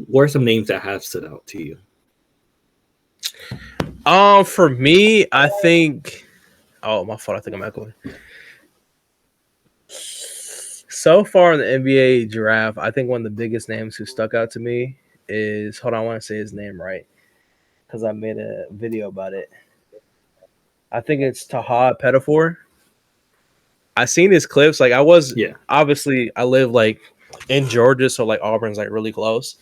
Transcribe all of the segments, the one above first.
what are some names that have stood out to you? For me, I think. Oh, my fault. I think I'm echoing. So far in the NBA draft, I think one of the biggest names who stuck out to me is. Hold on, I want to say his name right because I made a video about it. I think it's Taha Pettifor. I seen his clips. Like I was Yeah. obviously I live like in Georgia, so like Auburn's like really close.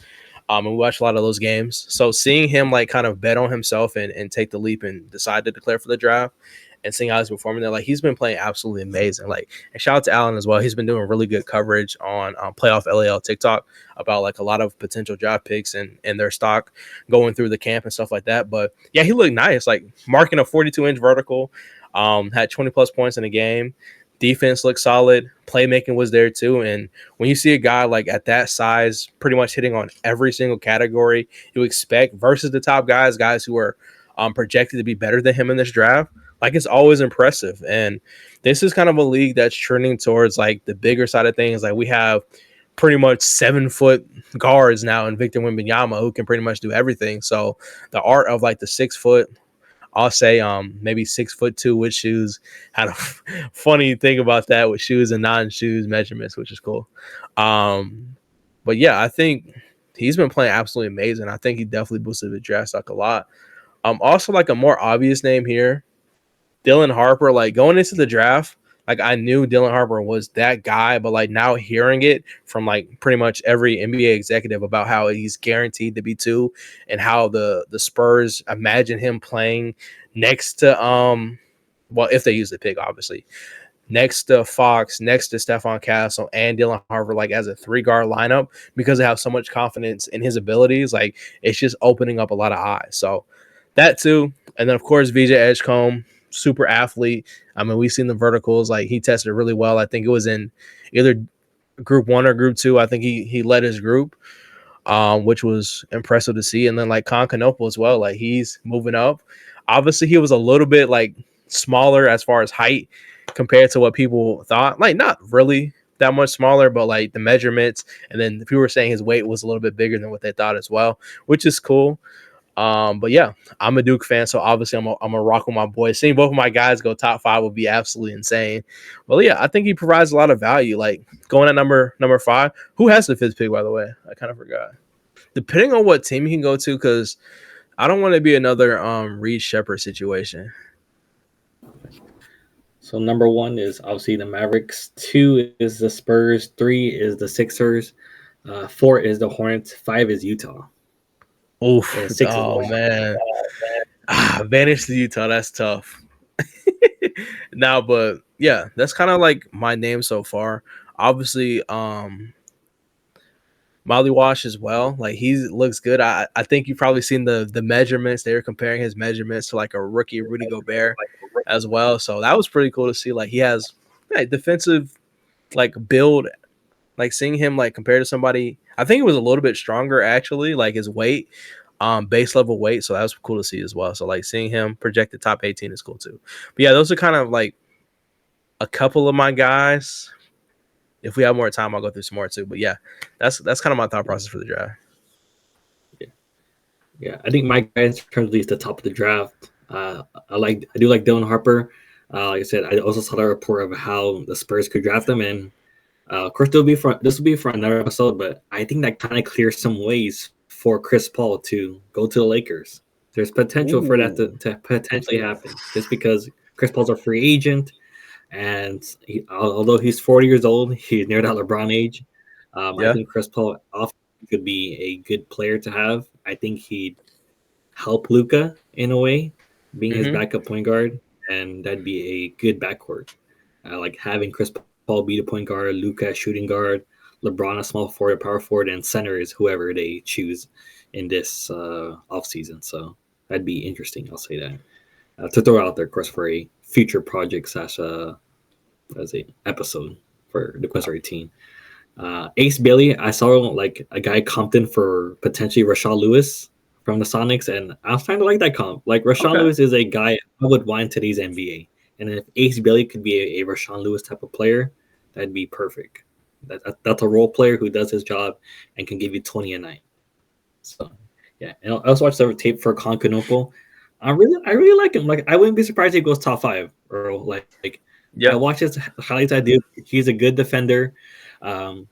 And we watched a lot of those games. So seeing him like kind of bet on himself and take the leap and decide to declare for the draft and seeing how he's performing there, like he's been playing absolutely amazing. Like, and shout out to Allen as well. He's been doing really good coverage on Playoff LAL TikTok about like a lot of potential draft picks and their stock going through the camp and stuff like that. But yeah, he looked nice, like marking a 42-inch vertical, had 20 plus points in a game. Defense looked solid. Playmaking was there too. And when you see a guy like at that size, pretty much hitting on every single category you expect versus the top guys who are projected to be better than him in this draft, like it's always impressive. And this is kind of a league that's trending towards like the bigger side of things. Like we have pretty much 7-foot guards now in Victor Wembanyama who can pretty much do everything. So the art of like the 6 foot, I'll say maybe 6'2" with shoes. Had a funny thing about that with shoes and non-shoes measurements, which is cool. But yeah, I think he's been playing absolutely amazing. I think he definitely boosted the draft stock a lot. Also like a more obvious name here, Dylan Harper. Like going into the draft, like I knew Dylan Harper was that guy, but like now hearing it from like pretty much every NBA executive about how he's guaranteed to be 2 and how the Spurs imagine him playing next to well, if they use the pick, obviously, next to Fox, next to Stephon Castle and Dylan Harper, like as a 3-guard lineup, because they have so much confidence in his abilities. Like it's just opening up a lot of eyes. So that too. And then of course VJ Edgecombe, super athlete. I mean, we've seen the verticals. Like he tested really well. I think it was in either group 1 or group 2. I think he led his group, which was impressive to see. And then like Kon Knueppel as well. Like he's moving up. Obviously, he was a little bit like smaller as far as height compared to what people thought. Like not really that much smaller, but like the measurements. And then people were saying his weight was a little bit bigger than what they thought as well, which is cool. But yeah, I'm a Duke fan, so obviously I'm a rock with my boys. Seeing both of my guys go top 5 would be absolutely insane. Well, yeah, I think he provides a lot of value. Like going at number 5. Who has the 5th pick, by the way? I kind of forgot. Depending on what team he can go to, because I don't want to be another Reed Shepherd situation. So number 1 is obviously the Mavericks. 2 is the Spurs. 3 is the Sixers. 4 is the Hornets. 5 is Utah. Oof. Oh, man. Vanish to Utah. That's tough. Now, but yeah, that's kind of like my name so far. Obviously, Molly Wash as well. Like he looks good. I think you've probably seen the measurements. They were comparing his measurements to like a rookie Rudy Gobert as well. So that was pretty cool to see. Like he has defensive like build. Like seeing him like compared to somebody, I think it was a little bit stronger actually, like his weight, base level weight. So that was cool to see as well. So like seeing him projected top 18 is cool too. But yeah, those are kind of like a couple of my guys. If we have more time, I'll go through some more too. But yeah, that's kind of my thought process for the draft. Yeah. I think my guys currently is the top of the draft. I do like Dylan Harper. Like I said, I also saw the report of how the Spurs could draft him, and of course, this will be for another episode, but I think that kind of clears some ways for Chris Paul to go to the Lakers. There's potential for that to potentially happen just because Chris Paul's a free agent, and although he's 40 years old, he's near that LeBron age. I think Chris Paul could be a good player to have. I think he'd help Luka in a way, being his backup point guard, and that'd be a good backcourt. Like having Chris Paul be the point guard, Luka shooting guard, LeBron a small forward, power forward, and center is whoever they choose in this offseason. So that'd be interesting. I'll say that to throw out there, of course, for a future project slash as a episode for the Quest 18. Ace Bailey, I saw like a guy Compton for potentially Rashawn Lewis from the Sonics, and I was trying to like that comp. Like Rashawn Lewis is a guy I would want in today's NBA. And if Ace Bailey could be a Rashawn Lewis type of player, that'd be perfect. That's a role player who does his job and can give you 20 a night. So yeah, and I also watched the tape for Kon Knueppel. I really like him. Like I wouldn't be surprised if he goes top five. Earl. Like I Yeah. watch his highlights. I do. He's a good defender. Um,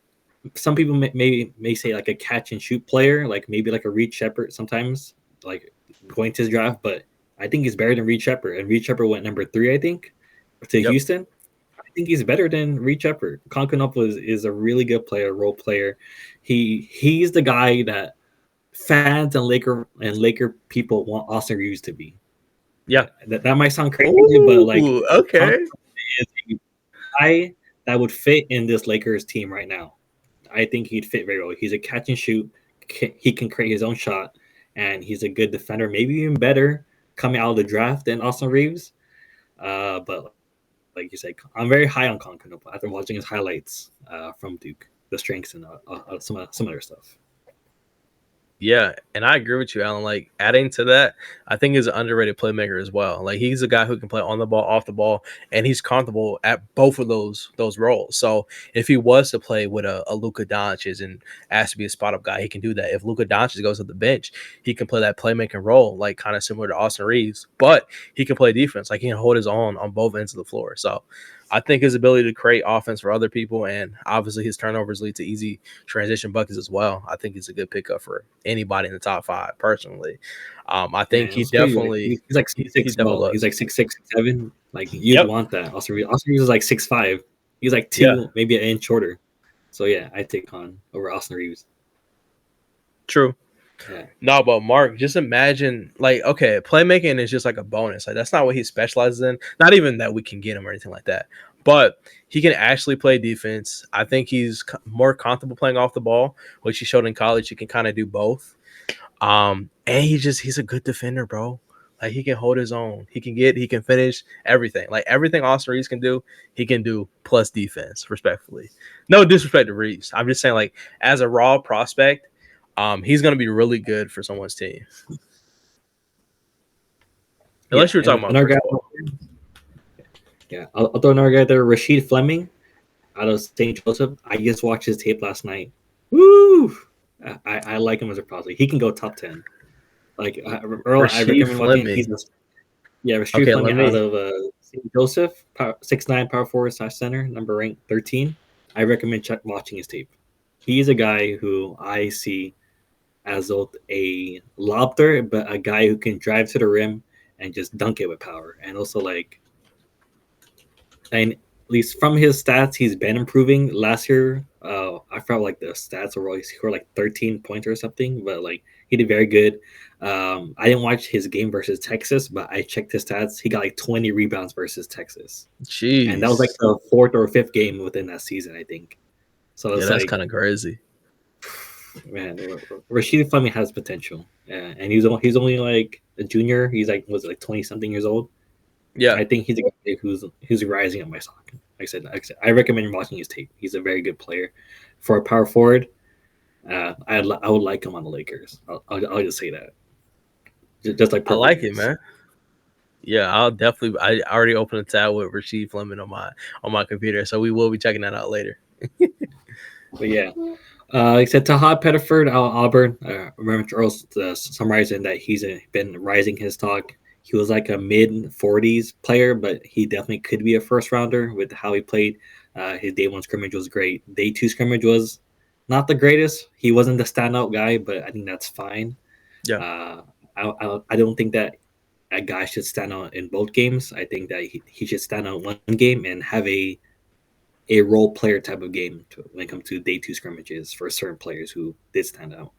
some people may say like a catch and shoot player, like maybe like a Reed Shepard sometimes, like going to his draft. But I think he's better than Reed Shepard. And Reed Shepard went number 3, I think, to Yep. Houston. I think he's better than Reed Shepard. Kon Knueppel is a really good player, role player. He's the guy that fans and Laker people want Austin Reeves to be. Yeah. That might sound crazy, but like Ooh, okay. is a guy that would fit in this Lakers team right now. I think he'd fit very well. He's a catch and shoot. He can create his own shot, and he's a good defender. Maybe even better coming out of the draft than Austin Reeves. But like you said, I'm very high on Kon Knueppel after watching his highlights from Duke, the strengths and some other stuff. Yeah, and I agree with you, Alan. Like adding to that, I think he's an underrated playmaker as well. Like he's a guy who can play on the ball, off the ball, and he's comfortable at both of those roles. So if he was to play with a Luka Doncic and asked to be a spot up guy, he can do that. If Luka Doncic goes to the bench, he can play that playmaking role, like kind of similar to Austin Reeves. But he can play defense, like he can hold his own on both ends of the floor. So I think his ability to create offense for other people and obviously his turnovers lead to easy transition buckets as well. I think he's a good pickup for anybody in the top five, personally. I think Man, it's crazy. Like, he's like he 6'6" definitely tall. He's looks. like 6'6", 6'7". Like you'd Yep. want that. Austin Reeves is like 6'5". He's like Yeah. two, maybe an inch shorter. So yeah, I take Kon over Austin Reeves. True. Yeah. No, but Mark, just imagine, like, okay, playmaking is just like a bonus. Like, that's not what he specializes in. Not even that we can get him or anything like that. But he can actually play defense. I think he's more comfortable playing off the ball, which he showed in college. He can kind of do both. And he's a good defender, bro. Like he can hold his own. He can finish everything. Like everything Austin Reeves can do, he can do plus defense, respectfully. No disrespect to Reeves. I'm just saying, like, as a raw prospect, he's gonna be really good for someone's team. Yeah. Unless you were And talking about another Chris guy. Paul. Yeah, I'll throw another guy there. Rasheer Fleming out of St. Joseph. I just watched his tape last night. Woo! I like him as a prospect. He can go top 10. Like Earl, I Rasheed recommend watching. Fleming. Rasheer Okay, let Fleming out me. of St. Joseph, 6'9", power forward / center, number ranked 13. I recommend watching his tape. He's a guy who I see as both a lob threat, but a guy who can drive to the rim and just dunk it with power. And also like, and at least from his stats, he's been improving. Last year, I felt like the stats were always scored like 13 points or something, but like he did very good. I didn't watch his game versus Texas, but I checked his stats. He got like 20 rebounds versus Texas, and that was like Jeez. the fourth or fifth game within that season, I think. So Yeah, it's that's like, kind of crazy. man, Rasheed Fleming has potential, and he's only like a junior. He's like was it like 20 something years old. Yeah. I think he's a guy who's rising up my stock. I recommend watching his tape. He's a very good player for a power forward. I would like him on the Lakers. I'll just say that. Just like I Purple like it, Haze. man. Yeah, I'll definitely. I already opened a tab with Rasheed Fleming on my computer, so we will be checking that out later. But yeah, like I said, Taha Pettiford out of Auburn. Remember Earl summarizing that he's been rising his stock. He was like a mid 40s player, but he definitely could be a first rounder with how he played. His day one scrimmage was great. Day two scrimmage was not the greatest. He wasn't the standout guy, but I think that's fine. Yeah. I don't think that a guy should stand out in both games. I think that he should stand out one game and have a role player type of game when it comes to day two scrimmages for certain players who did stand out.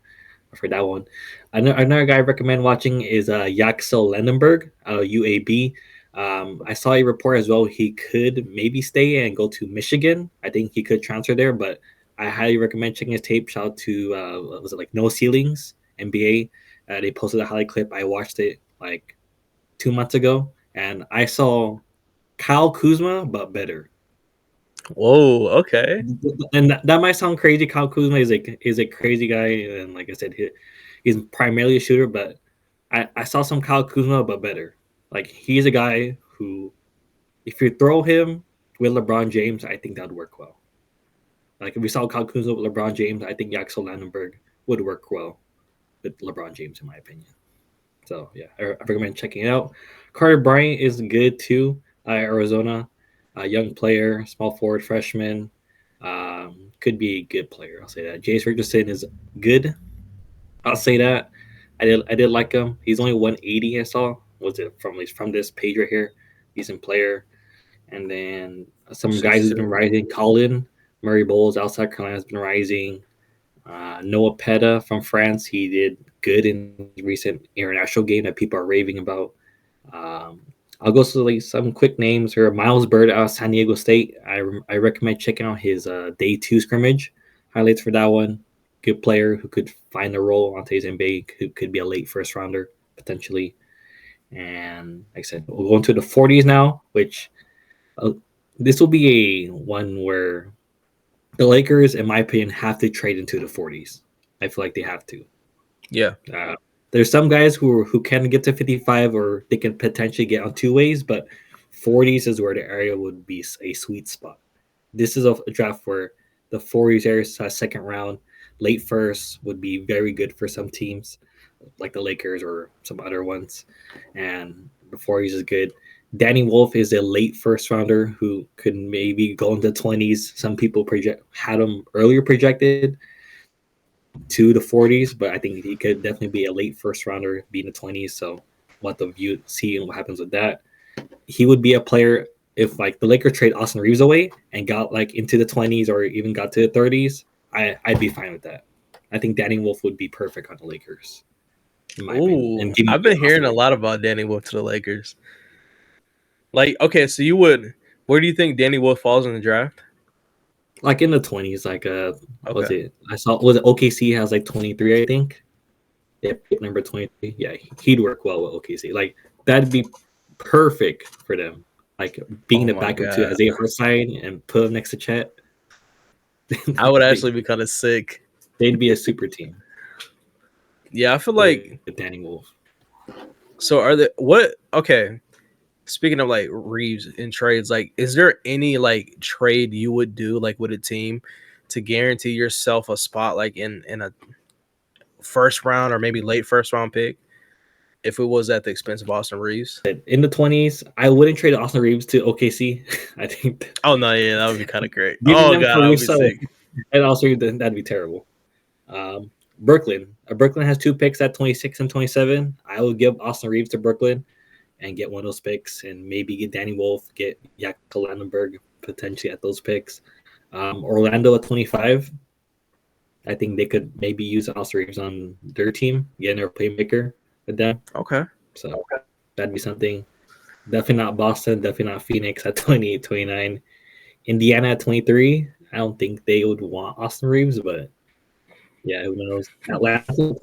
For that one, another guy I recommend watching is Yaxel Lendenberg out of UAB. I saw a report as well. He could maybe stay and go to Michigan. I think he could transfer there, but I highly recommend checking his tape. Shout out to was it like No Ceilings NBA? They posted a highlight clip. I watched it like 2 months ago, and I saw Kyle Kuzma, but better. Whoa. Okay. And that might sound crazy. Kyle Kuzma is a crazy guy, and like I said, he's primarily a shooter. But I saw some Kyle Kuzma, but better. Like he's a guy who, if you throw him with LeBron James, I think that'd work well. Like if we saw Kyle Kuzma with LeBron James, I think Yaxel Landenberg would work well with LeBron James, in my opinion. So yeah, I recommend checking it out. Carter Bryant is good too. Arizona, a young player, small forward, freshman, could be a good player. I'll say that. Jace Richardson is good. I'll say that. I did like him. He's only 180. I saw. Was it from at least from this page right here? Decent player. And then some guys who's been rising. Colin Murray Bowles, outside Carolina, has been rising. Noah Peta from France, he did good in the recent international game that people are raving about. I'll go through like some quick names here. Miles Bird out of San Diego State. I recommend checking out his day 2 scrimmage highlights for that one. Good player who could find a role on today's NBA, who could be a late first rounder potentially. And like I said, we'll go into the 40s now, which this will be a one where the Lakers, in my opinion, have to trade into the 40s. I feel like they have to. Yeah. There's some guys who can get to 55 or they can potentially get on two ways, but 40s is where the area would be a sweet spot. This is a draft where the 40s area, second round, late first would be very good for some teams, like the Lakers or some other ones. And the 40s is good. Danny Wolf is a late first rounder who could maybe go into the 20s. Some people had him earlier projected to the 40s, but I think he could definitely be a late first rounder, be in the 20s. So we'll have to see what happens with that. He would be a player if like the Lakers trade Austin Reeves away and got like into the 20s or even got to the 30s. I'd be fine with that. I think Danny Wolf would be perfect on the Lakers. Ooh, I've been hearing a lot about Danny Wolf to the Lakers. Like, okay, so where do you think Danny Wolf falls in the draft? Like in the 20s, like was it? Was it OKC has like 23, I think. Yeah, pick number 23. Yeah, he'd work well with OKC. Like that'd be perfect for them. Like being the backup to Isaiah Hartside and put him next to Chet. I would actually be kind of sick. They'd be a super team. Yeah, I feel like Danny Wolf. So are there okay. Speaking of like Reeves in trades, like is there any like trade you would do like with a team to guarantee yourself a spot like in a first round or maybe late first round pick if it was at the expense of Austin Reeves? In the 20s, I wouldn't trade Austin Reeves to OKC. I think. Oh no, yeah, that would be kind of great. Oh god, that would be sick. And also that'd be terrible. Brooklyn has 2 picks at 26 and 27. I would give Austin Reeves to Brooklyn and get one of those picks and maybe get Danny Wolf, get Jakob Landenberg potentially at those picks. Orlando at 25. I think they could maybe use Austin Reeves on their team, getting their playmaker with them. Okay. So that'd be something. Definitely not Boston, definitely not Phoenix at 28, 29. Indiana at 23. I don't think they would want Austin Reeves, but yeah, who knows? Atlanta,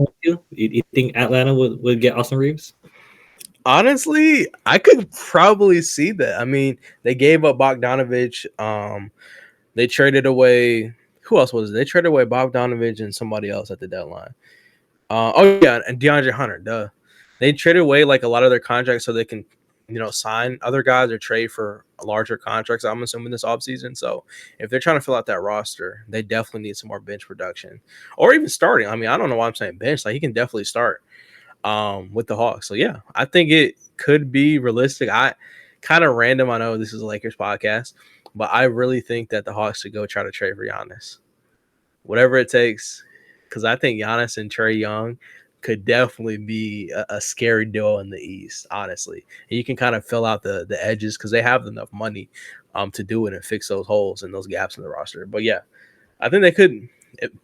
you think Atlanta would get Austin Reeves? Honestly, I could probably see that. I mean, they gave up Bogdanovich. They traded away. Who else was it? They traded away Bogdanovich and somebody else at the deadline. Oh yeah, and DeAndre Hunter. Duh. They traded away like a lot of their contracts so they can, sign other guys or trade for larger contracts. I'm assuming this offseason. So if they're trying to fill out that roster, they definitely need some more bench production or even starting. I mean, I don't know why I'm saying bench. Like he can definitely start with the Hawks. So yeah, I think it could be realistic. I kind of random. I know this is a Lakers podcast, but I really think that the Hawks should go try to trade for Giannis, whatever it takes, because I think Giannis and Trae Young could definitely be a scary duo in the East, honestly. And you can kind of fill out the edges because they have enough money to do it and fix those holes and those gaps in the roster. But yeah, I think they could.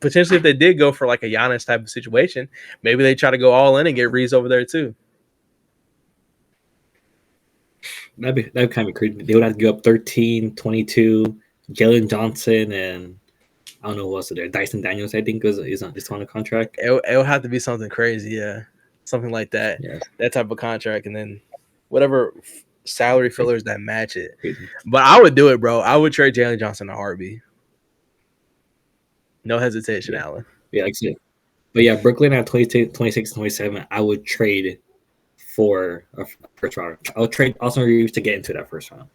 Potentially, if they did go for like a Giannis type of situation, maybe they try to go all in and get Reeves over there too. That'd be kind of crazy. They would have to give up 13, 22, Jalen Johnson, and I don't know who else is there. Dyson Daniels, I think, is on a contract. It would have to be something crazy, yeah. Something like that. Yeah. That type of contract, and then whatever salary fillers that match it. But I would do it, bro. I would trade Jalen Johnson in a heartbeat. No hesitation, yeah. Allen. Yeah, like I said. But yeah, Brooklyn at 26, 27, I would trade for a first round. I would trade Austin Reeves to get into that first round.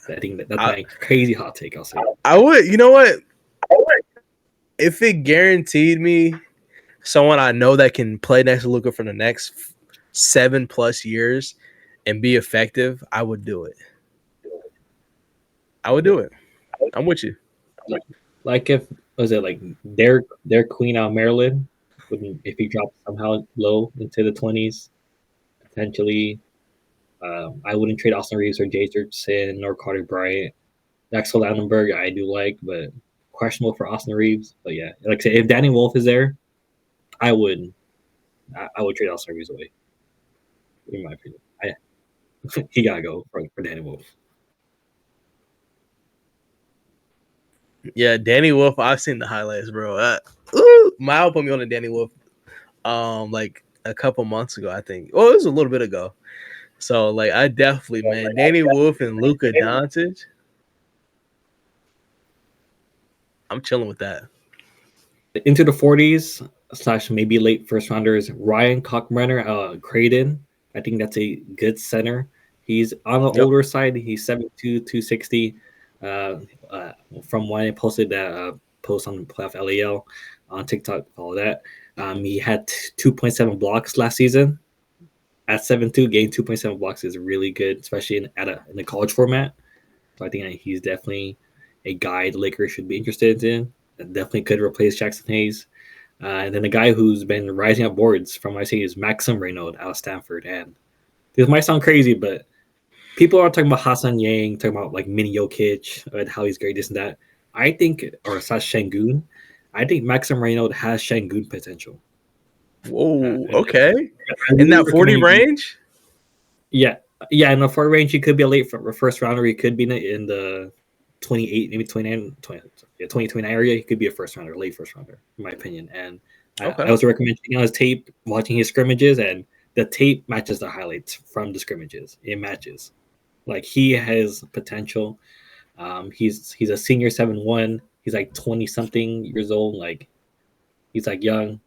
I think that's my crazy hot take, I'll say. I would, you know what? If it guaranteed me someone I know that can play next to Luka for the next 7+ years and be effective, I would do it. I would do Yeah. it. I'm with you. Like if was it like their queen out of Maryland, if he drops somehow low into the 20s, potentially. I wouldn't trade Austin Reeves or Jay Richardson or Carter Bryant. Axel Landenberg, I do like, but questionable for Austin Reeves. But yeah, like I say, if Danny Wolf is there, I would trade Austin Reeves away. In my opinion, he gotta go for Danny Wolf. Yeah, Danny Wolf. I've seen the highlights, bro. Mile put me on the Danny Wolf, like a couple months ago, I think. Oh, it was a little bit ago. So, like, I definitely, man, Danny Wolf and Luka Doncic. I'm chilling with that. Into the 40s / maybe late first rounders. Ryan Cockbrenner, Creighton. I think that's a good center. He's on the Yep. older side. He's 7'2", 260. From when I posted that post on Playoff LEL on TikTok, all that. He had 2.7 blocks last season. At 7'2", getting 2.7 blocks is really good, especially in the college format. So I think he's definitely a guy the Lakers should be interested in. Definitely could replace Jackson Hayes. And then the guy who's been rising up boards from my team is Maxim Reynaud out of Stanford. And this might sound crazy, but people are talking about Hassan Yang, talking about like Mini Jokic and how he's great, this and that. I think, or slash Şengün, I think Maxim Reynaud has Şengün potential. Whoa, And okay. I In really that 40 recommend range? Yeah, in the 4 range, he could be a late first rounder. He could be in the 28, maybe 29, 29 area. He could be a first rounder, late first rounder, in my opinion. And Okay. I also recommend checking out his tape, watching his scrimmages, and the tape matches the highlights from the scrimmages. It matches. Like he has potential. He's a senior 7'1". He's like 20 something years old. Like he's like young,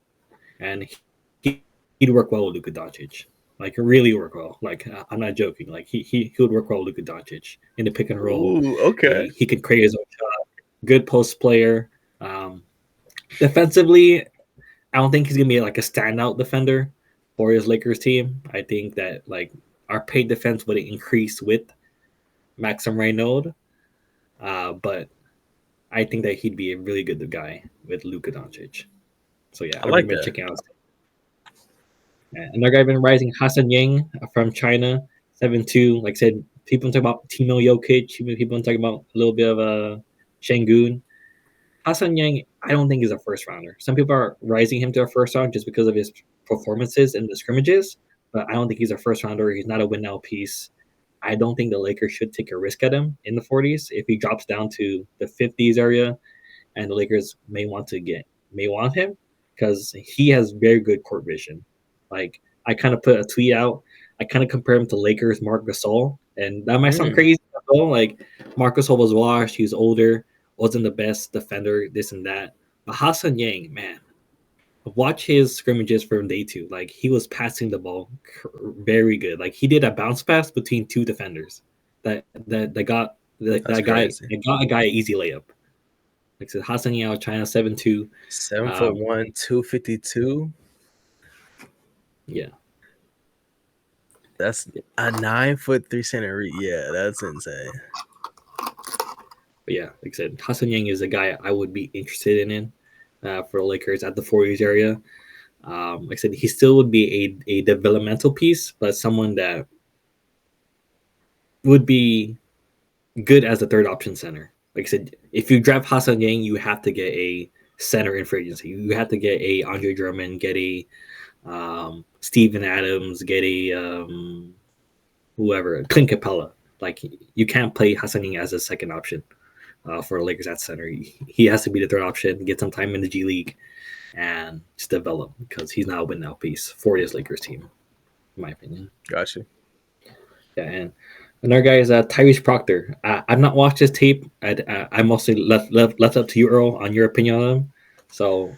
and he'd work well with Luka Doncic. Like really work well. Like I'm not joking. Like he would work well with Luka Doncic in the pick and roll. Ooh, okay. He could create his own shot. Good post player. Defensively, I don't think he's gonna be like a standout defender for his Lakers team. I think that like our paid defense would increase with Maxim Reynaud, but I think that he'd be a really good guy with Luka Doncic. So yeah, I I like recommend that. checking out. Another guy been rising, Hassan Yang from China, 7'2". Like I said, people talk about Timo Jokic. People talk about a little bit of Şengün. Hassan Yang, I don't think is a first rounder. Some people are rising him to a first round just because of his performances in the scrimmages, but I don't think he's a first rounder. He's not a win now piece. I don't think the Lakers should take a risk at him in the 40s. If he drops down to the 50s area, and the Lakers may want him because he has very good court vision. Like I kind of put a tweet out. I kind of compare him to Lakers Marc Gasol, and that might sound crazy. Like Marc Gasol was washed. He was older, wasn't the best defender, this and that. But Hassan Yang, man, watch his scrimmages from day 2. Like he was passing the ball very good. Like he did a bounce pass between 2 defenders that got That's that guy crazy. that got a guy an easy layup. Like I said, Hassan Yao, China, 7'2". 7'1", 252. Yeah. That's a 9'3" Yeah, that's insane. But yeah, like I said, Hassan Yang is a guy I would be interested in for the Lakers at the 40s area. Like I said, he still would be a developmental piece, but someone that would be good as a third option center. Like I said, if you draft Hassan Yang, you have to get a center in free agency. You have to get a Andre Drummond, get a Steven Adams, get a whoever, Clint Capella. Like you can't play Hassan Yang as a second option for the Lakers at center. He has to be the third option, get some time in the G League, and just develop because he's not a win now piece for this Lakers team, in my opinion. Gotcha. Yeah, and another guy is Tyrese Proctor. I've not watched his tape. I mostly left up to you, Earl, on your opinion on him. So,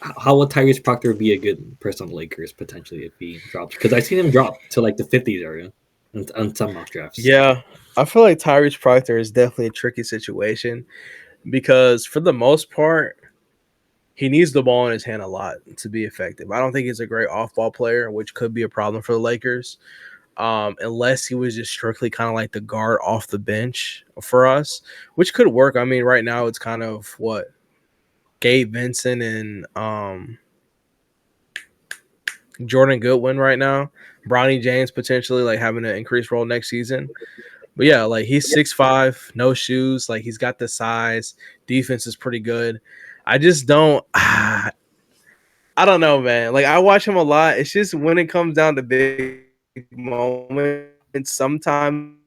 how would Tyrese Proctor be a good person on the Lakers potentially if he drops? Because I've seen him drop to like the 50s area on some mock drafts. Yeah, I feel like Tyrese Proctor is definitely a tricky situation because for the most part, he needs the ball in his hand a lot to be effective. I don't think he's a great off ball player, which could be a problem for the Lakers. Unless he was just strictly kind of like the guard off the bench for us, which could work. I mean, right now it's kind of what Gabe Vincent and Jordan Goodwin right now. Bronny James potentially like having an increased role next season. But yeah, like he's 6'5", no shoes. Like he's got the size. Defense is pretty good. I just don't. I don't know, man. Like I watch him a lot. It's just when it comes down to big moments, sometimes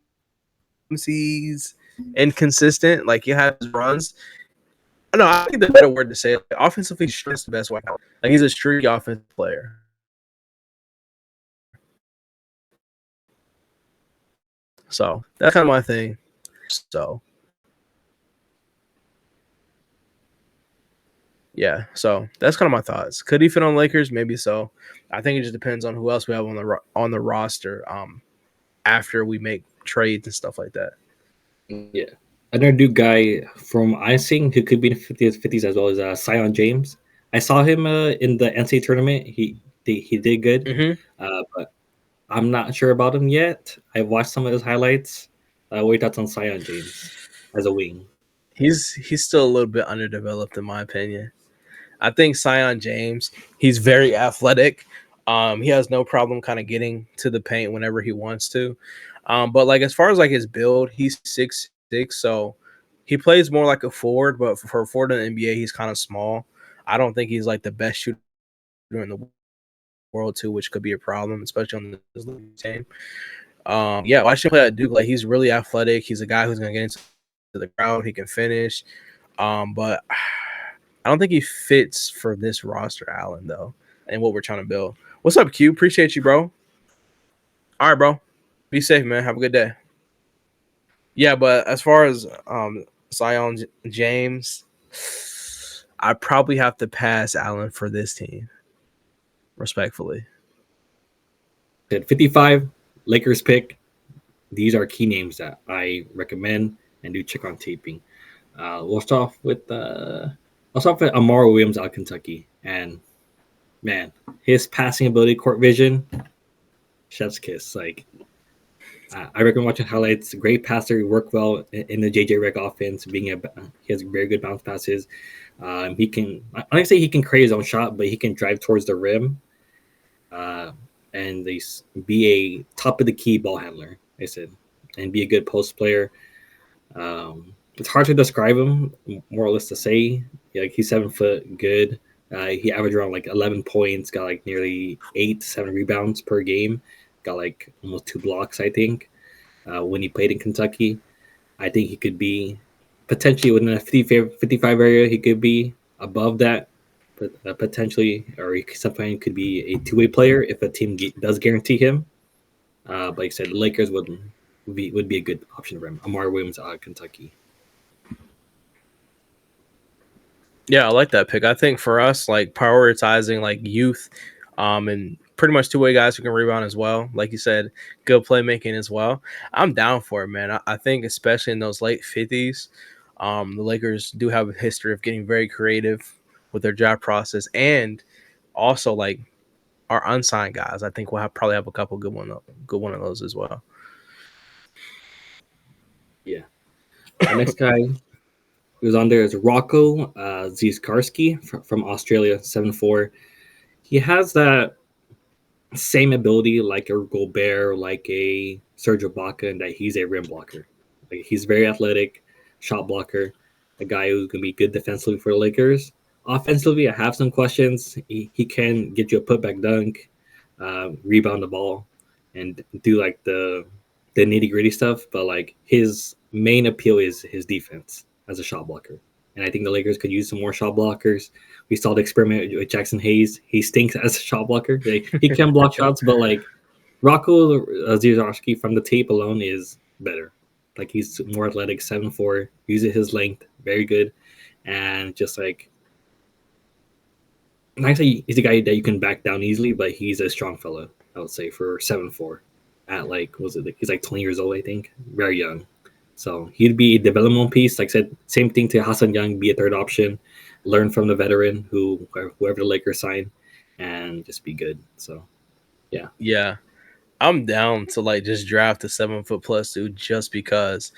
he's inconsistent. Like he has runs. No, I think the better word to say it, offensively, streak's the best way. Like he's a streaky offensive player. So that's kind of my thing. So yeah, so that's kind of my thoughts. Could he fit on Lakers? Maybe so. I think it just depends on who else we have on the roster. After we make trades and stuff like that. Yeah. Another new guy from icing who could be in the 50s as well as Sion James. I saw him in the NCAA tournament. He did good, but I'm not sure about him yet. I watched some of his highlights. What are your thoughts on Sion James as a wing? He's still a little bit underdeveloped in my opinion. I think Sion James, he's very athletic. He has no problem kind of getting to the paint whenever he wants to. But like as far as like his build, he's 6'6", so he plays more like a forward. But for a forward in the NBA, he's kind of small. I don't think he's like the best shooter in the world too, which could be a problem, especially on this team. Yeah, I should play at Duke. Like he's really athletic. He's a guy who's gonna get into the crowd. He can finish. But I don't think he fits for this roster, Allen, though, and what we're trying to build. What's up, Q? Appreciate you, bro. All right, bro. Be safe, man. Have a good day. Yeah, but as far as Sion James, I probably have to pass Allen for this team, respectfully. At 55, Lakers pick. These are key names that I recommend and do check on taping. We'll start off with Amara Williams out of Kentucky, and man, his passing ability, court vision, chef's kiss. Like I recommend watching highlights. Great passer, he worked well in the JJ Redick offense. He has very good bounce passes. He can. I don't say he can create his own shot, but he can drive towards the rim. And be a top of the key ball handler. I said, and be a good post player. It's hard to describe him, more or less to say. Like he's 7 foot, good. He averaged around like 11 points, got like nearly 8 to 7 rebounds per game, got like almost 2 blocks, I think, when he played in Kentucky. I think he could be potentially within a 55 area. He could be above that, potentially, or he sometimes could be a two-way player if a team does guarantee him. But like I said, the Lakers would be a good option for him. Amar Williams out of Kentucky. Yeah, I like that pick. I think for us, like prioritizing like youth, and pretty much two-way guys who can rebound as well. Like you said, good playmaking as well. I'm down for it, man. I think especially in those late 50s, the Lakers do have a history of getting very creative with their draft process, and also like our unsigned guys. I think we'll probably have a couple good one of those as well. Yeah. The next guy who's on there is Rocco Zizkarski from Australia, 7'4". He has that same ability like a Gobert, like a Serge Ibaka, and that he's a rim blocker. Like he's very athletic, shot blocker, a guy who's gonna be good defensively for the Lakers. Offensively, I have some questions. He can get you a putback dunk, rebound the ball, and do like the nitty gritty stuff. But like his main appeal is his defense as a shot blocker. And I think the Lakers could use some more shot blockers. We saw the experiment with Jackson Hayes. He stinks as a shot blocker. He can block shots, but like Rocco Zizarski from the tape alone is better. Like he's more athletic, 7'4", uses his length, very good. And just like, not say he's a guy that you can back down easily, but he's a strong fellow, I would say, for 7'4". At like, he's like 20 years old, I think. Very young. So he'd be a development piece. Like I said, same thing to Hassan Young, be a third option. learn from the veteran whoever the Lakers sign, and just be good. So yeah, Yeah, I'm down to like just draft a 7 foot plus dude just because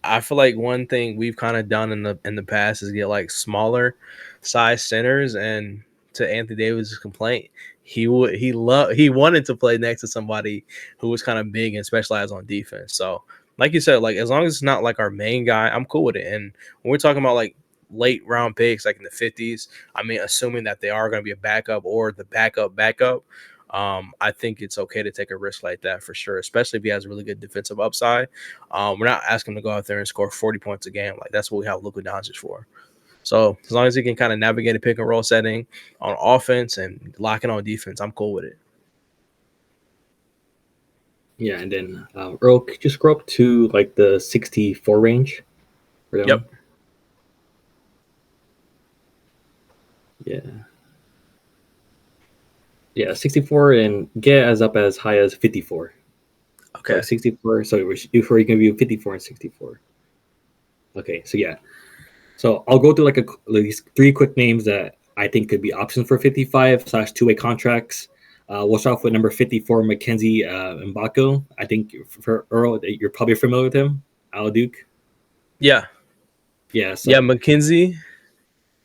I feel like one thing we've kind of done in the past is get like smaller size centers, and to Anthony Davis' complaint, he wanted to play next to somebody who was kind of big and specialized on defense. So, like you said, like as long as it's not like our main guy, I'm cool with it. And when we're talking about like late round picks, like in the 50s, I mean, assuming that they are going to be a backup or the backup. I think it's okay to take a risk like that for sure, especially if he has really good defensive upside. We're not asking him to go out there and score 40 points a game. Like that's what we have Luka Doncic for. So as long as he can kind of navigate a pick and roll setting on offense and locking on defense, I'm cool with it. yeah. And then Earl, could you scroll up to like the 64 range for that Yep. one? Yeah, yeah, 64 and get as up as high as 54. So Okay. like 64. So before you can view 54 and 64. Okay, so yeah. So I'll go through like these three quick names that I think could be options for 55 slash two-way contracts. We'll start off with number 54, Mackenzie Mbako. I think for Earl, you're probably familiar with him. Al Duke. Yeah. Yeah, Yeah. so McKenzie.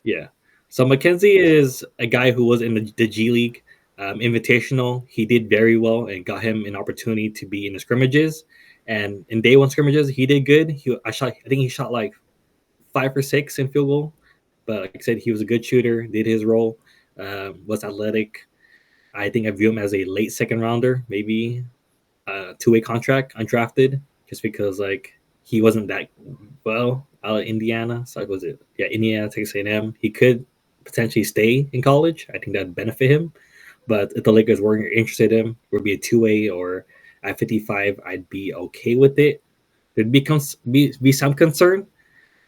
yeah. So Mackenzie is a guy who was in the G League Invitational. He did very well and got him an opportunity to be in the scrimmages. And in day one scrimmages, he did good. I think he shot like 5 or 6 in field goal. But like I said, he was a good shooter, did his role, was athletic. I think I view him as a late second rounder, maybe a two-way contract, undrafted, just because like he wasn't that well out of Indiana. So was it? Yeah, Indiana, Texas A&M. He could potentially stay in college. I think that'd benefit him. But if the Lakers weren't interested in him, would be a two-way or at 55, I'd be okay with it. There'd be some concern,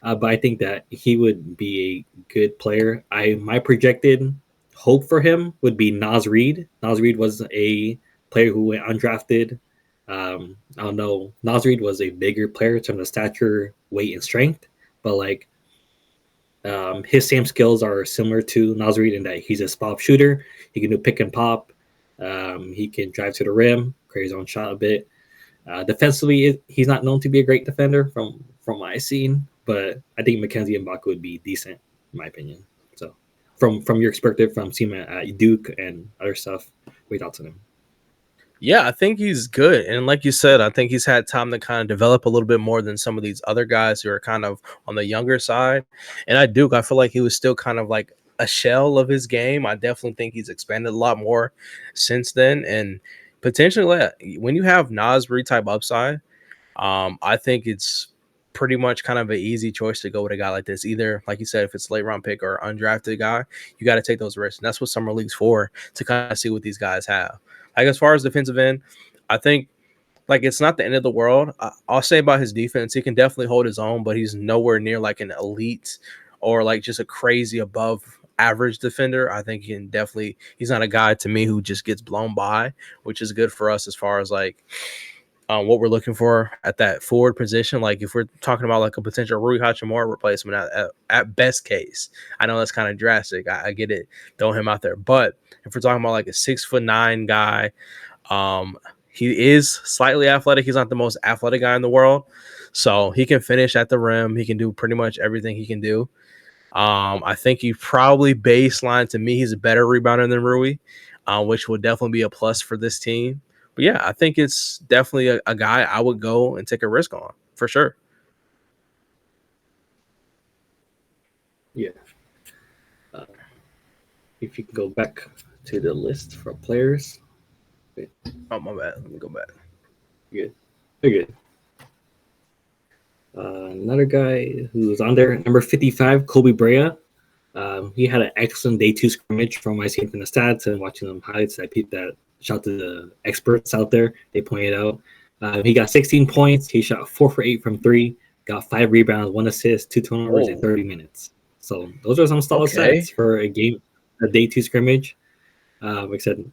but I think that he would be a good player. My projected hope for him would be Nas Reed. Nas Reed was a player who went undrafted. I don't know. Nas Reed was a bigger player in terms of stature, weight, and strength, but like his same skills are similar to Nas Reed in that he's a spot shooter. He can do pick and pop. He can drive to the rim, create his own shot a bit. Defensively, he's not known to be a great defender from what I've seen, but I think Mackenzie Mbaka would be decent, in my opinion. So, from your perspective, from seeing him at Duke and other stuff, what thoughts on him? Yeah, I think he's good. And like you said, I think he's had time to kind of develop a little bit more than some of these other guys who are kind of on the younger side. And at Duke, I feel like he was still kind of like a shell of his game. I definitely think he's expanded a lot more since then. And potentially, when you have Nas Reed type upside, I think it's pretty much kind of an easy choice to go with a guy like this. Either, like you said, if it's late round pick or undrafted guy, you got to take those risks. And that's what summer league's for, to kind of see what these guys have. Like as far as defensive end, I think like it's not the end of the world. I'll say about his defense, he can definitely hold his own, but he's nowhere near like an elite or like just a crazy above average defender. I think he can definitely. He's not a guy to me who just gets blown by, which is good for us as far as like what we're looking for at that forward position. Like if we're talking about like a potential Rui Hachimura replacement at best case, I know that's kind of drastic. I get it, throwing him out there. But if we're talking about like a 6'9" guy, he is slightly athletic. He's not the most athletic guy in the world. So he can finish at the rim. He can do pretty much everything he can do. I think he probably baseline to me, he's a better rebounder than Rui, which would definitely be a plus for this team. But yeah, I think it's definitely a guy I would go and take a risk on for sure. Yeah, uh, if you can go back to the list for players, Oh, my bad. Let me go back. good, very good. Another guy who's on there, number 55, Kobe Brea. He had an excellent day two scrimmage from what I seen from the stats and watching them highlights. I peeped that. Shout to the experts out there. They pointed out. He got 16 points. He shot 4 for 8 from three. Got 5 rebounds, 1 assist, 2 turnovers in Oh, 30 minutes. So those are some solid okay. stats for a day two scrimmage. Like I said,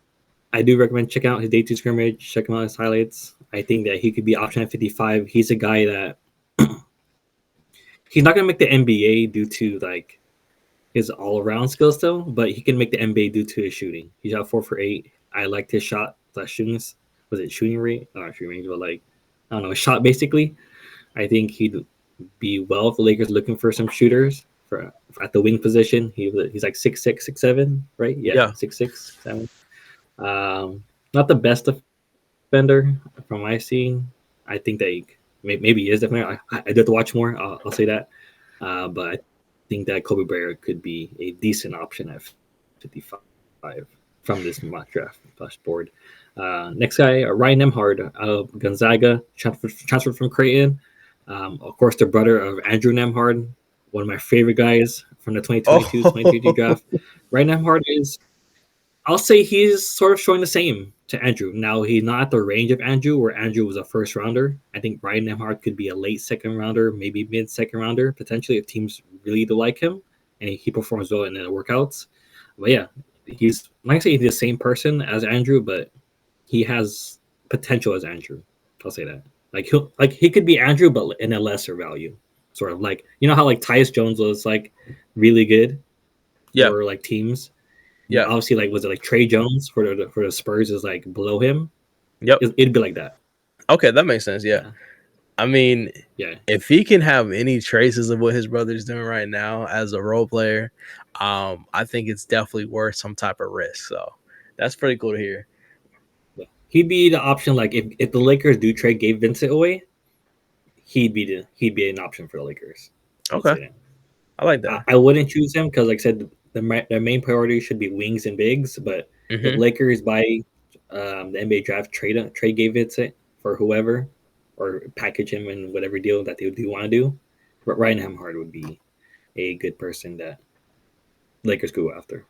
I do recommend checking out his day two scrimmage. Check him out his highlights. I think that he could be option at 55. He's a guy that he's not gonna make the NBA due to like his all around skill still, but he can make the NBA due to his shooting. He shot 4 for 8. I liked his shot slash shooting. Was it shooting rate? Not shooting range, but like I don't know, shot basically. I think he'd be well if the Lakers looking for some shooters for at the wing position. He's like 6'6", 6'7", right? Yeah, Yeah. 6'6", 7. Not the best defender from my scene. I think that maybe he is definitely. I do have to watch more. I'll say that. But I think that Kobe Bryant could be a decent option at 55 from this mock draft plus board. Next guy, Ryan Nemhard out of Gonzaga, transferred from Creighton. Of course, the brother of Andrew Nemhard, one of my favorite guys from the 2022-2023 Oh, draft. Ryan Nemhard is, I'll say he's sort of showing the same to Andrew. Now, he's not at the range of Andrew, where Andrew was a first rounder. I think Ryan Nemhard could be a late second rounder, maybe mid second rounder, potentially, if teams really do like him and he performs well in the workouts. But yeah, he's, like I say, he's the same person as Andrew, but he has potential as Andrew. I'll say that. He could be Andrew, but in a lesser value. Sort of like, you know how like Tyus Jones was like really good yeah, for like teams. yeah. Obviously, like was it like Trey Jones for the Spurs is like below him. Yep. It'd be like that. Okay, that makes sense. Yeah. Yeah, I mean, yeah, if he can have any traces of what his brother's doing right now as a role player, I think it's definitely worth some type of risk. So that's pretty cool to hear. yeah. He'd be the option. Like if the Lakers do trade Gabe Vincent away, he'd be an option for the Lakers. I'll Okay, say that. I like that. I wouldn't choose him because, like I said, their main priority should be wings and bigs. But if Hmm. Lakers buy the NBA draft trade Gabe Vincent for whoever, or package him in whatever deal that they do want to do, Ryan Hemhard would be a good person that Lakers go after.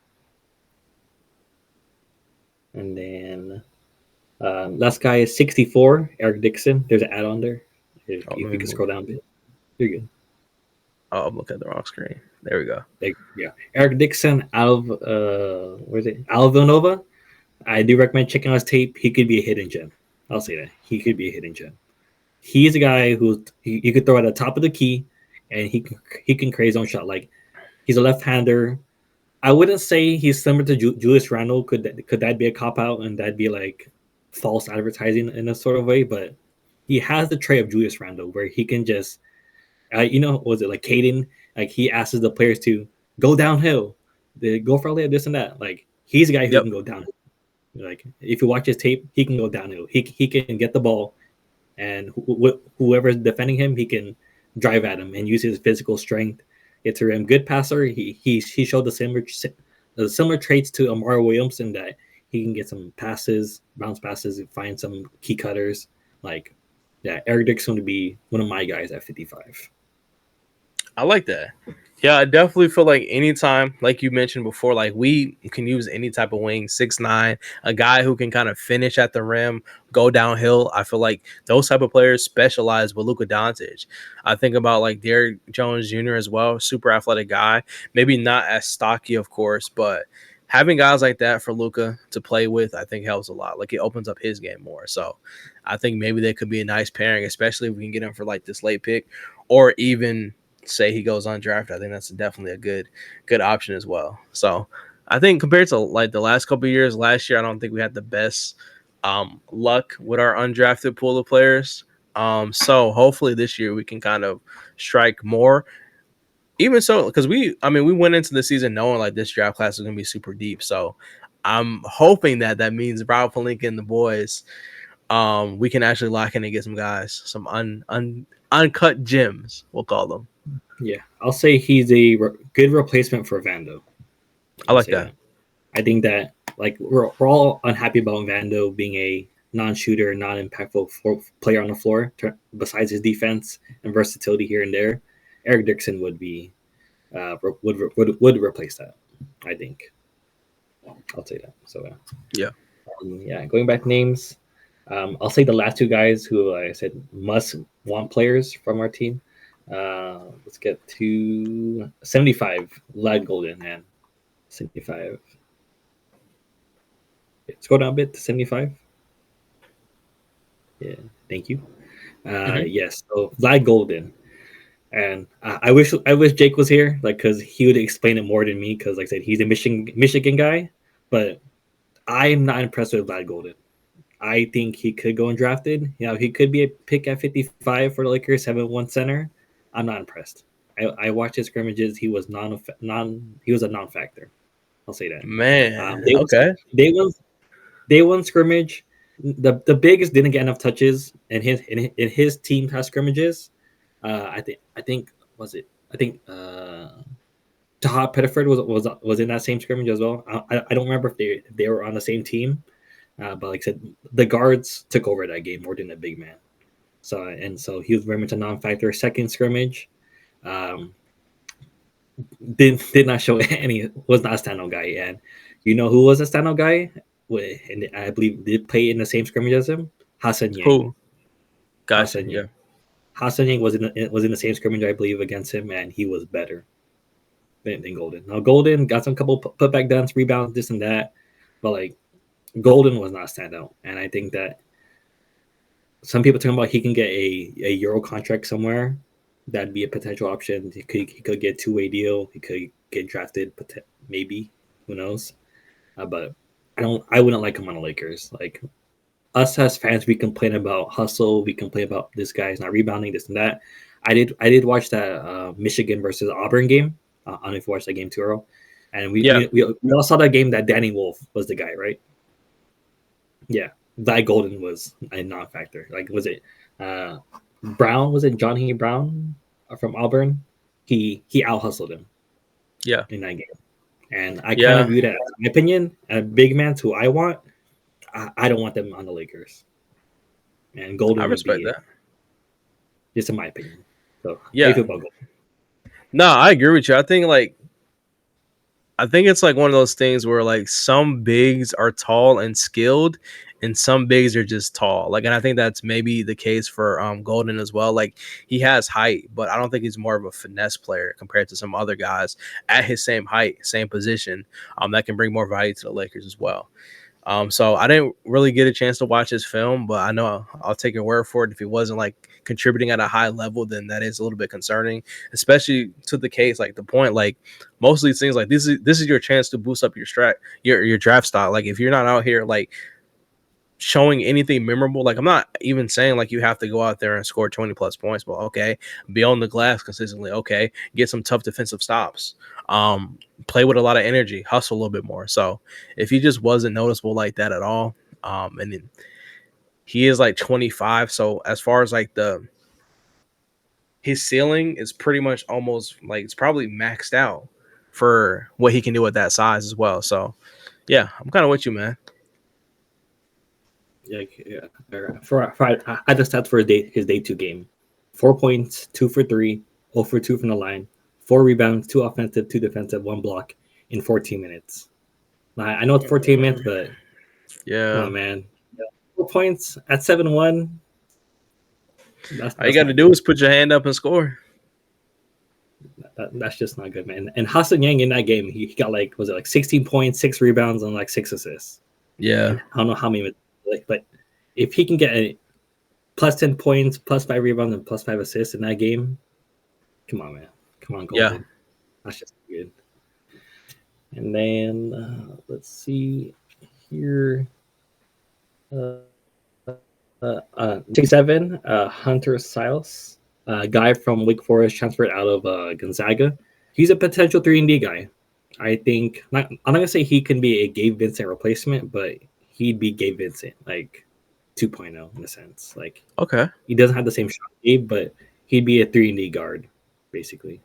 And then last guy is 64, Eric Dixon. There's an add on there. If, Oh, let if me you can move. scroll down a bit, you're good. Oh, I'm looking at the wrong screen. There we go. Yeah, Eric Dixon out of where's it? Out of Villanova. I do recommend checking out his tape. He could be a hidden gem. I'll say that he could be a hidden gem. He's a guy who you could throw at the top of the key, and he can create his own shot. Like he's a left-hander. I wouldn't say he's similar to Julius Randle. Could that be a cop out and that'd be like false advertising in a sort of way? But he has the trait of Julius Randle where he can just, was it like Caden? Like he asks the players to go downhill, they go for a layup, this and that. Like he's a guy who Yep. can go downhill. Like if you watch his tape, he can go downhill. He can get the ball, and whoever's defending him, he can drive at him and use his physical strength. Get to him. Good passer. He showed the similar traits to Amara Williams in that he can get some passes, bounce passes, and find some key cutters. Like, yeah, Eric Dixon would be one of my guys at 55. I like that. Yeah, I definitely feel like anytime, like you mentioned before, like we can use any type of wing, 6'9", a guy who can kind of finish at the rim, go downhill. I feel like those type of players specialize with Luka Doncic. I think about like Derrick Jones Jr. as well, super athletic guy. Maybe not as stocky, of course, but having guys like that for Luka to play with, I think helps a lot. Like it opens up his game more. So I think maybe they could be a nice pairing, especially if we can get him for like this late pick, or even say he goes undrafted. I think that's definitely a good option as well. So I think compared to like the last couple of years, last year I don't think we had the best luck with our undrafted pool of players. So hopefully this year we can kind of strike more. Even so, because we went into the season knowing like this draft class is gonna be super deep. So I'm hoping that means Rob Pelinka and the boys, we can actually lock in and get some guys, some uncut gems, we'll call them. Yeah, I'll say he's a good replacement for Vando. I I'll like say that. that. I think that like we're all unhappy about Vando being a non-shooter, non-impactful player on the floor. Besides his defense and versatility here and there, Eric Dixon would be would replace that. I think I'll say that. So Yeah. yeah, going back names, I'll say the last two guys who like I said must want players from our team. Let's get to 75. Lad Golden, man. 75. Let's go down a bit to 75. Yeah, thank you. Hmm. Yes, so Vlad Golden. And I wish Jake was here, like, because he would explain it more than me. Because, like I said, he's a Michigan guy, but I'm not impressed with Vlad Golden. I think he could go undrafted. He could be a pick at 55 for the Lakers, 7-1 center. I'm not impressed. I watched his scrimmages. He was he was a non-factor. I'll say that. Man, Day one, okay. day one, day one scrimmage. The biggest didn't get enough touches in his team past scrimmages. I think was it. I think Taha Pettiford was in that same scrimmage as well. I don't remember if they were on the same team, but like I said, the guards took over that game more than the big man. So he was very much a non-factor. Second scrimmage, um, did not show any, was not a standout guy. And you know who was a standout guy? And I believe did play in the same scrimmage as him. Hassan Yang. Who? Gotcha. Hassan Yeah. Yang. Hassan Yang was in the same scrimmage, I believe, against him, and he was better than Golden. Now Golden got some couple putback downs, rebounds, this and that, but like Golden was not a standout. And I think that some people talking about he can get a Euro contract somewhere. That'd be a potential option. He could get 2-way deal. He could get drafted, maybe. Who knows? But I wouldn't like him on the Lakers. Like us as fans, we complain about hustle. We complain about this guy's not rebounding, this and that. I did watch that Michigan versus Auburn game. I don't know if you watched that game too, Earl. And Yeah. we all saw that game that Danny Wolf was the guy, right? Yeah, that Golden was a non-factor. Like, was it Brown? Was it John Henry Brown from Auburn? He out hustled him Yeah. in that game, and I kind Yeah. of view that, as my opinion, a big man who I want. I don't want them on the Lakers, and Golden I would respect be it, that. just in my opinion. So, how do Yeah. you feel about Golden? No, I agree with you. I think it's like one of those things where like some bigs are tall and skilled and some bigs are just tall. Like, and I think that's maybe the case for Golden as well. Like, he has height, but I don't think he's more of a finesse player compared to some other guys at his same height, same position, that can bring more value to the Lakers as well. So I didn't really get a chance to watch his film, but I know I'll take your word for it. If he wasn't like contributing at a high level, then that is a little bit concerning, especially to the case, like the point, like most of these things, like this is your chance to boost up your draft stock. Like if you're not out here like showing anything memorable, like I'm not even saying like you have to go out there and score 20 plus points, but okay, be on the glass consistently, okay, get some tough defensive stops, play with a lot of energy, hustle a little bit more. So if he just wasn't noticeable like that at all, and then he is like 25, so as far as like his ceiling is pretty much almost like it's probably maxed out for what he can do at that size as well. So yeah, I'm kind of with you, man. Yeah. I had the stats for his day two game: 4 points, 2 for 3, 0 for 2 from the line, 4 rebounds, 2 offensive, 2 defensive, 1 block in 14 minutes. I know it's 14 minutes, but come Yeah, on, man. 4 points at 7-1. all you That's got to not do is put your hand up and score. that's just not good, man. And Hassan Yang in that game, he got like, was it like 16 points, 6 rebounds, and like 6 assists. Yeah, And I don't know how many, but if he can get a plus 10 points, plus 5 rebounds, and plus 5 assists in that game, come on, man. Come on, yeah. Golden. That's just good. And then let's see here. 67, Hunter Silas, a guy from Wake Forest, transferred out of Gonzaga. He's a potential 3-and-D guy. I think, I'm not going to say he can be a Gabe Vincent replacement, but he'd be Gabe Vincent, like 2.0 in a sense. Like, Okay. he doesn't have the same shot Gabe, but he'd be a 3-and-D guard, basically.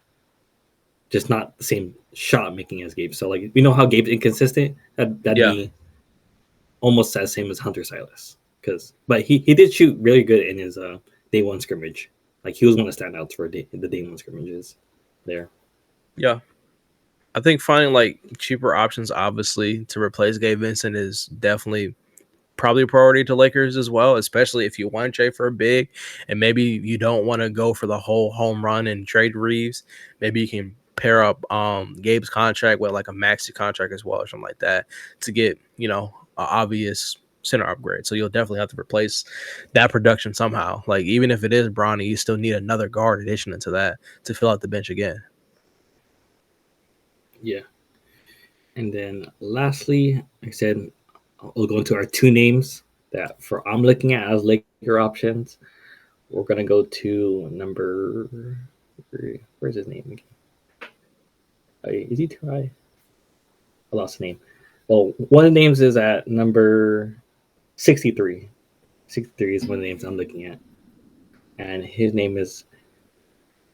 Just not the same shot making as Gabe. So, like, we know how Gabe's inconsistent. That'd Yeah. be almost as same as Hunter Silas. But he did shoot really good in his day one scrimmage. Like, he was one of the standouts for the day one scrimmages there. Yeah. I think finding like cheaper options, obviously, to replace Gabe Vincent is definitely probably a priority to Lakers as well, especially if you want to trade for a big and maybe you don't want to go for the whole home run and trade Reeves. Maybe you can pair up Gabe's contract with like a maxi contract as well or something like that to get, an obvious center upgrade. So you'll definitely have to replace that production somehow. Like even if it is Bronny, you still need another guard addition into that to fill out the bench again. Yeah. And then lastly, like I said, we'll go into our two names that for I'm looking at as Laker options. We're gonna go to number. Where's his name again? Is he too high? I lost the name. Well, one of the names is at number 63. 63 is one of the names I'm looking at, and his name is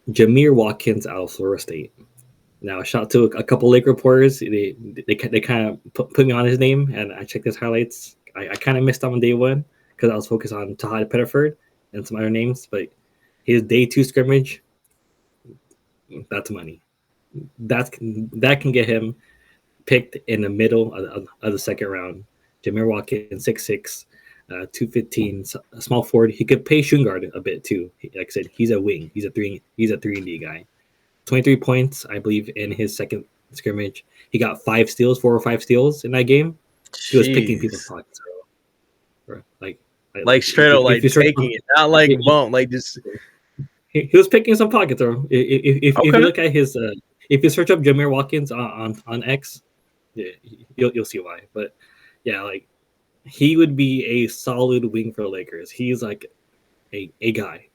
Jameer Watkins out of Florida State. Now, shout out to a couple Lake reporters. They kind of put me on his name, and I checked his highlights. I kind of missed him on day one because I was focused on Tahad Pettiford and some other names. But his day two scrimmage, that's money. That can get him picked in the middle of the second round. Jameer Watkins, 6'6", 215, a small forward. He could play shooting guard a bit too. Like I said, he's a wing. He's a 3-and-D guy. 23 points, I believe, in his second scrimmage. He got 4 or 5 steals in that game. He was picking people's pockets. Like straight up, like taking it, not like bump, like just. He was picking some pockets, bro. If you look at his, if you search up Jameer Watkins on X, yeah, you'll see why. But yeah, like he would be a solid wing for the Lakers. He's like a guy.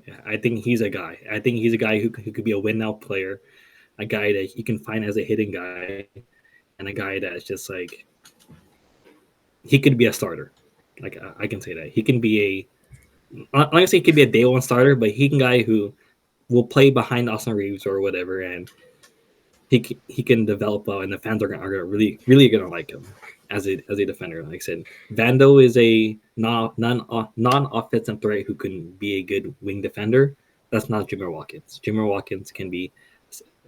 Yeah, I think he's a guy. I think he's a guy who could be a win now player, a guy that you can find as a hitting guy, and a guy that's just like he could be a starter. Like I can say that he can be I'm gonna say he could be a day one starter, but he can guy who will play behind Austin Reeves or whatever, and he can develop well, and the fans are gonna really gonna like him as a defender. Like I said, Vando is a non offensive threat who can be a good wing defender. That's not Jameer Watkins. Jameer Watkins can be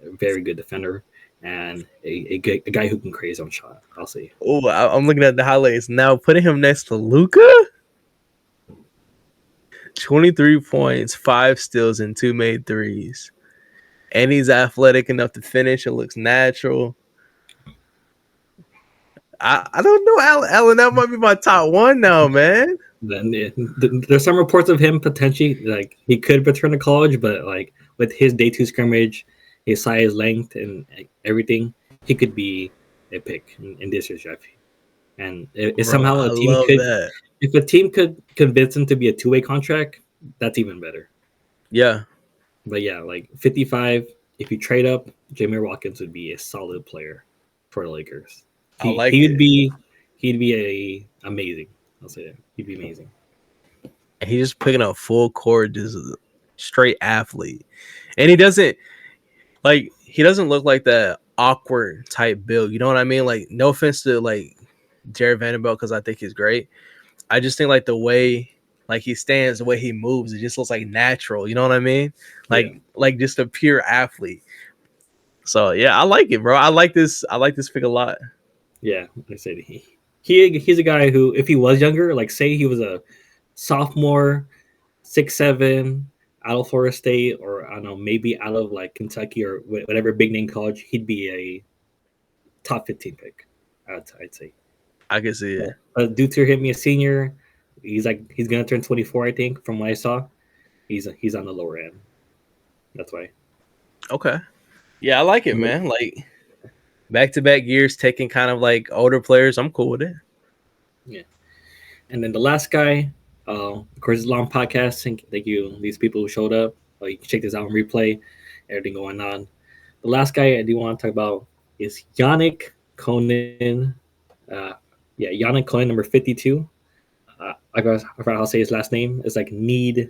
a very good defender and a guy who can create his own shot. I'll say. Oh, I'm looking at the highlights now. Putting him next to Luka. 23 points, 5 steals, and 2 made threes. And he's athletic enough to finish. It looks natural. I don't know, Allen. That might be my top one now, man. Then there's some reports of him potentially like he could return to college, but like with his day two scrimmage, his size, length, and everything, he could be a pick in this year's draft. And if somehow if a team could convince him to be a two-way contract, that's even better. Yeah. But yeah, like 55, if you trade up, Jameer Watkins would be a solid player for the Lakers. He'd be amazing. I'll say that. He'd be amazing. And he's just picking up full court, just straight athlete. And he doesn't look like that awkward type build. You know what I mean? Like, no offense to like Jared Vanderbilt, because I think he's great. I just think like the way like he stands, the way he moves, it just looks like natural. You know what I mean? Like just a pure athlete. So yeah, I like it, bro. I like this pick a lot. Yeah, like I said, he's a guy who, if he was younger, like say he was a sophomore, 6'7", out of Florida State, or I don't know, maybe out of like Kentucky or whatever big name college, he'd be a top 15 pick. I'd say. I can see it. But due to him being a senior, he's gonna turn 24, I think, from what I saw. He's on the lower end. That's why. Okay. Yeah, I like it, man. Like back-to-back years taking kind of like older players. I'm cool with it. Yeah. And then the last guy, of course, it's a long podcast. Thank you, these people who showed up. You can check this out on replay. Everything going on. The last guy I do want to talk about is Yannick Konen. Yannick Konen, number 52. I forgot how to say his last name. It's like need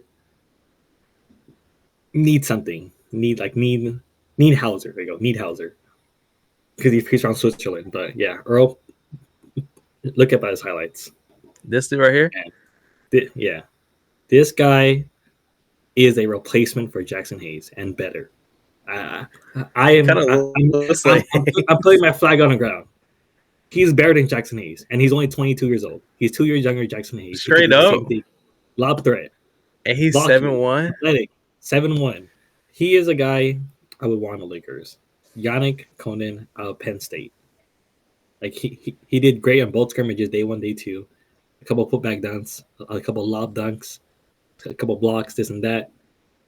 something. Need Hauser. There you go. Need Hauser. Because he's from Switzerland. But yeah, Earl, look up at his highlights. This dude right here? Yeah. This guy is a replacement for Jackson Hayes and better. I'm putting my flag on the ground. He's better than Jackson Hayes, and he's only 22 years old. He's 2 years younger than Jackson Hayes. Straight up. Lob threat. And he's 7'1". Athletic. 7'1". He is a guy I would want the Lakers. Yannick Konen out of Penn State. Like he did great on both scrimmages, day one, day two. a couple putback dunks, a couple lob dunks, a couple blocks, this and that.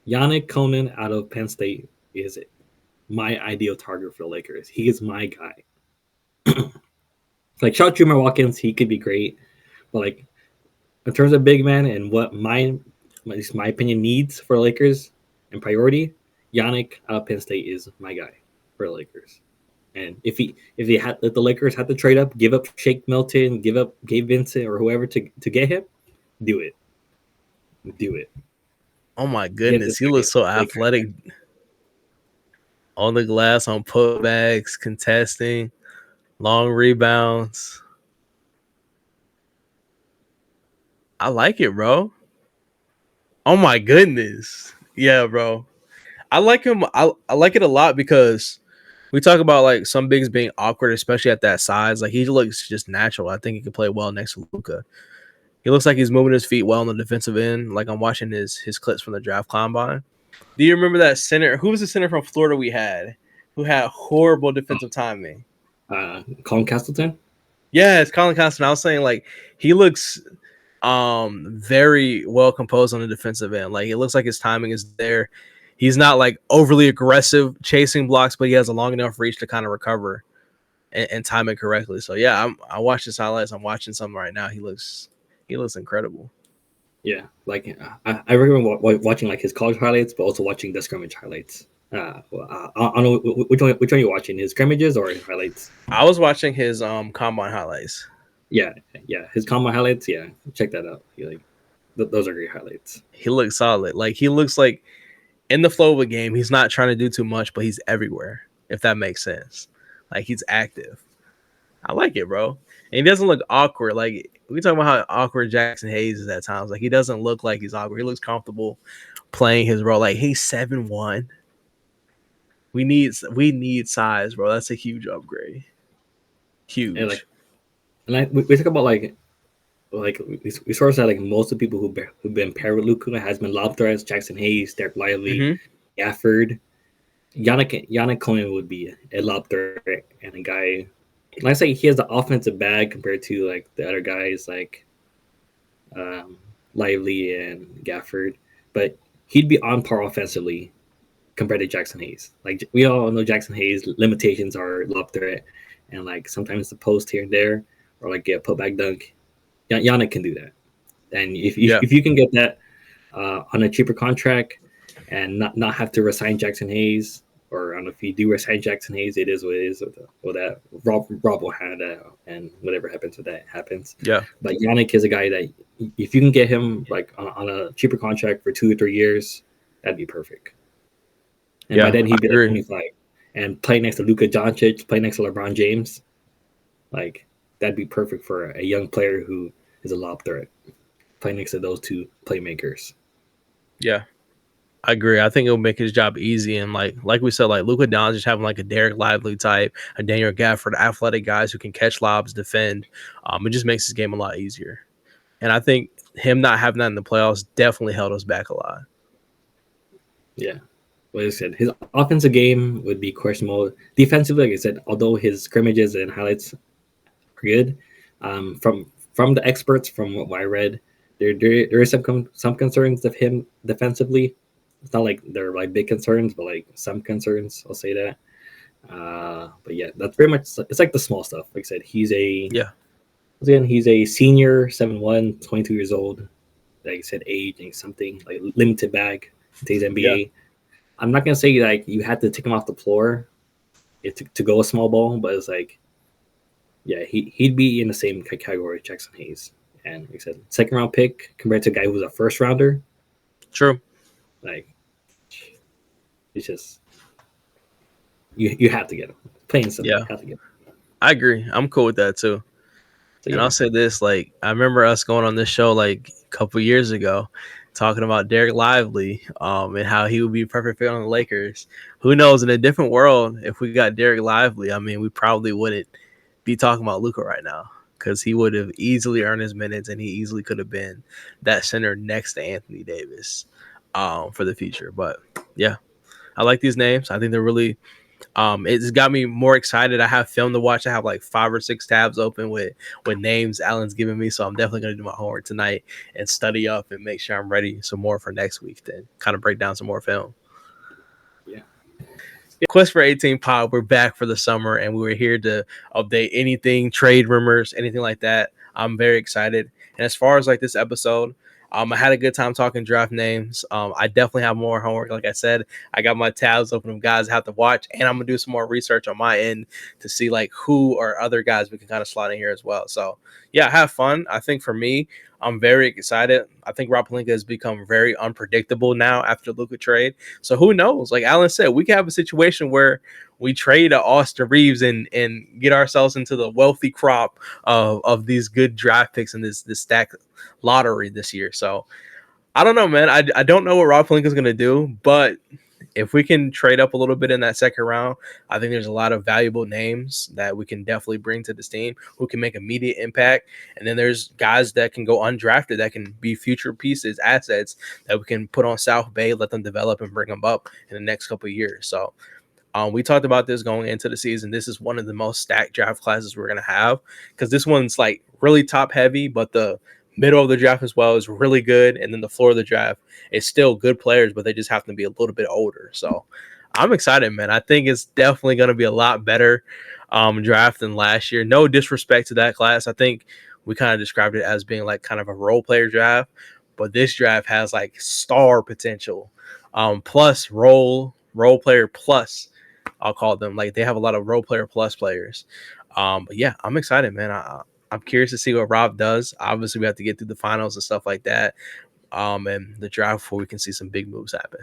Yannick Conan out of Penn State is my ideal target for the Lakers. He is my guy. Like shout Jumar Watkins, he could be great, but like in terms of big man and what at least my opinion needs for the Lakers and priority, Yannick out of Penn State is my guy for the Lakers. And if the Lakers had to trade up, give up Shake Milton, give up Gabe Vincent or whoever to get him, do it. Do it. Oh my Get goodness, this he guy looks so Lakers. athletic on the glass, on putbacks, contesting, long rebounds. I like it, bro. Oh my goodness. Yeah, bro. I like him. I like it a lot because we talk about like some bigs being awkward, especially at that size. Like he looks just natural. I think he can play well next to Luka. He looks like he's moving his feet well on the defensive end. Like I'm watching his clips from the draft combine. Do you remember that center? Who was the center from Florida we had who had horrible defensive timing? Colin Castleton. Yeah, it's Colin Castleton. I was saying like he looks very well composed on the defensive end. Like it looks like his timing is there. He's not like overly aggressive chasing blocks, but he has a long enough reach to kind of recover and time it correctly. So yeah, I watched his highlights. I'm watching some right now. He looks incredible. Yeah, like I remember watching like his college highlights, but also watching the scrimmage highlights. I don't know which one you're watching, his scrimmages or his highlights. I was watching his combine highlights. Yeah, his combine highlights. Yeah, check that out. Those are great highlights. He looks solid. Like he looks like in the flow of a game, he's not trying to do too much, but he's everywhere. If that makes sense, like he's active. I like it, bro. And he doesn't look awkward. Like we talk about how awkward Jackson Hayes is at times. Like he doesn't look like he's awkward. He looks comfortable playing his role. Like he's 7'1". We need size, bro. That's a huge upgrade. Huge. We talk about like we sort of said like most of the people who've been paired with Luka has been lob threats. Jackson Hayes, Derek Lively, Gafford, Yannick Conan would be a lob threat and a guy. Like I say, he has the offensive bag compared to like the other guys like Lively and Gafford, but he'd be on par offensively compared to Jackson Hayes. Like we all know Jackson Hayes' limitations are lob threat and like sometimes the post here and there or like get a putback dunk. Yannick can do that, and if you can get that on a cheaper contract and not have to resign Jackson Hayes, or I don't know if you do resign Jackson Hayes, it is what it is. With that, Rob will have that, and whatever happens with that happens. Yeah, but Yannick is a guy that if you can get him like on a cheaper contract for 2 or 3 years, that'd be perfect. And by then he'd be like 25 and play next to Luka Doncic, play next to LeBron James, like. That'd be perfect for a young player who is a lob threat. Play next to those two playmakers. Yeah, I agree. I think it'll make his job easy. And like we said, like Luka Doncic having like a Derek Lively type, a Daniel Gafford, athletic guys who can catch lobs, defend. It just makes his game a lot easier. And I think him not having that in the playoffs definitely held us back a lot. Yeah. Like I said, his offensive game would be questionable. Defensively, like I said, although his scrimmages and highlights good. From the experts, from what I read, there is some concerns of him defensively. It's not like they're like big concerns, but like some concerns. I'll say that. But yeah, that's pretty much. It's like the small stuff. Like I said, he's a senior, 7'1", 22 years old. Like I said, age and something like limited bag in today's NBA. Yeah. I'm not gonna say like you had to take him off the floor to go a small ball, but it's like. Yeah, he'd be in the same category as Jackson Hayes. And like I said, second round pick compared to a guy who's a first rounder. True. Like, it's just, you have to get him. Plain simple, you have to get him. I agree. I'm cool with that too. So, and I'll say this, like, I remember us going on this show like a couple years ago talking about Derek Lively and how he would be a perfect fit on the Lakers. Who knows, in a different world, if we got Derek Lively, I mean, we probably wouldn't be talking about Luka right now because he would have easily earned his minutes and he easily could have been that center next to Anthony Davis for the future. But yeah, I like these names. I think they're really It's got me more excited. I have film to watch. I have like 5 or 6 tabs open with names Alan's giving me, so I'm definitely gonna do my homework tonight and study up and make sure I'm ready some more for next week. Then kind of break down some more film. Yeah. Quest for 18 Pod, we're back for the summer, and we were here to update anything, trade rumors, anything like that. I'm very excited. And as far as like this episode, I had a good time talking draft names. I definitely have more homework. Like I said, I got my tabs open of guys I have to watch, and I'm gonna do some more research on my end to see like who or other guys we can kind of slot in here as well. So yeah, have fun. I think for me, I'm very excited. I think Rob Pelinka has become very unpredictable now after the Luka trade. So who knows? Like Alan said, we could have a situation where we trade Austin Reeves and get ourselves into the wealthy crop of these good draft picks in this stack lottery this year. So I don't know, man. I don't know what Rob Pelinka is going to do, but if we can trade up a little bit in that second round, I think there's a lot of valuable names that we can definitely bring to this team who can make immediate impact. And then there's guys that can go undrafted that can be future pieces, assets that we can put on South Bay, let them develop and bring them up in the next couple of years. So we talked about this going into the season. This is one of the most stacked draft classes we're going to have because this one's like really top heavy, but the middle of the draft as well is really good. And then the floor of the draft is still good players, but they just have to be a little bit older. So I'm excited, man. I think it's definitely going to be a lot better draft than last year. No disrespect to that class. I think we kind of described it as being like kind of a role player draft, but this draft has like star potential plus role player plus. I'll call them like they have a lot of role player plus players. But yeah, I'm excited, man. I'm curious to see what Rob does. Obviously, we have to get through the finals and stuff like that, and the draft before we can see some big moves happen.